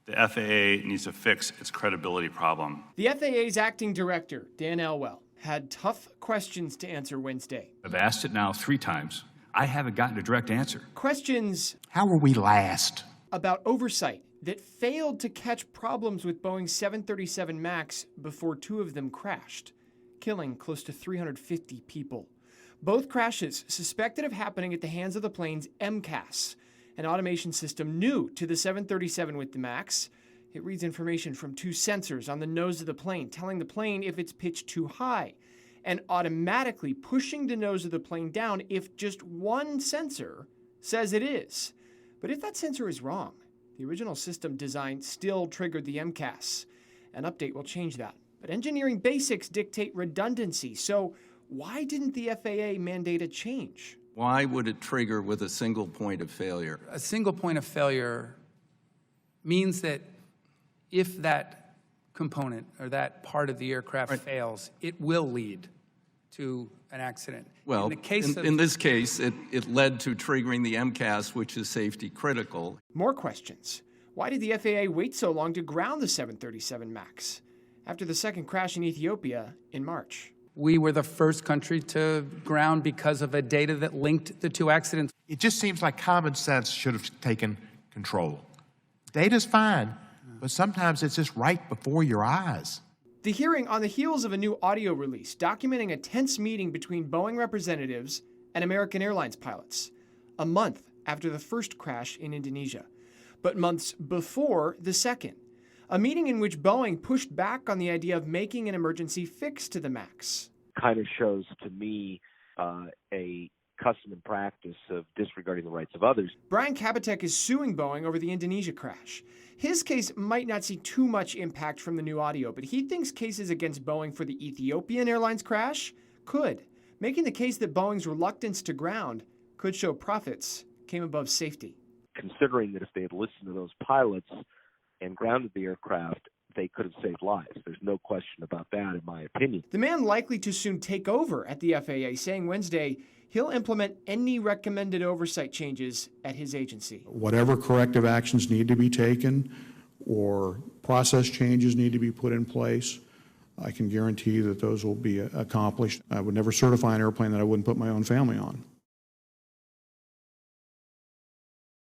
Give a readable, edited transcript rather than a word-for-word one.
The FAA needs to fix its credibility problem. The FAA's acting director, Dan Elwell, had tough questions to answer Wednesday. I've asked it now 3 times. I haven't gotten a direct answer. Questions How were we last? about oversight that failed to catch problems with Boeing's 737 MAX before 2 of them crashed, killing close to 350 people. Both crashes suspected of happening at the hands of the plane's MCAS, an automation system new to the 737 with the MAX. It reads information from 2 sensors on the nose of the plane, telling the plane if it's pitched too high, and automatically pushing the nose of the plane down if just one sensor says it is. But if that sensor is wrong, the original system design still triggered the MCAS. An update will change that. But engineering basics dictate redundancy, so why didn't the FAA mandate a change? Why would it trigger with a single point of failure? A single point of failure means that if that component or that part of the aircraft fails, it will lead to an accident. Well, in this case, it led to triggering the MCAS, which is safety critical. More questions. Why did the FAA wait so long to ground the 737 MAX after the second crash in Ethiopia in March? We were the first country to ground because of a data that linked the 2 accidents. It just seems like common sense should have taken control. Data's fine, but sometimes it's just right before your eyes. The hearing on the heels of a new audio release documenting a tense meeting between Boeing representatives and American Airlines pilots, a month after the first crash in Indonesia, but months before the second. A meeting in which Boeing pushed back on the idea of making an emergency fix to the MAX. Kind of shows to me a custom and practice of disregarding the rights of others. Brian Kabatek is suing Boeing over the Indonesia crash. His case might not see too much impact from the new audio, but he thinks cases against Boeing for the Ethiopian Airlines crash could, making the case that Boeing's reluctance to ground could show profits came above safety. Considering that if they had listened to those pilots and grounded the aircraft, they could have saved lives. There's no question about that, in my opinion. The man likely to soon take over at the FAA, saying Wednesday he'll implement any recommended oversight changes at his agency. Whatever corrective actions need to be taken or process changes need to be put in place, I can guarantee that those will be accomplished. I would never certify an airplane that I wouldn't put my own family on.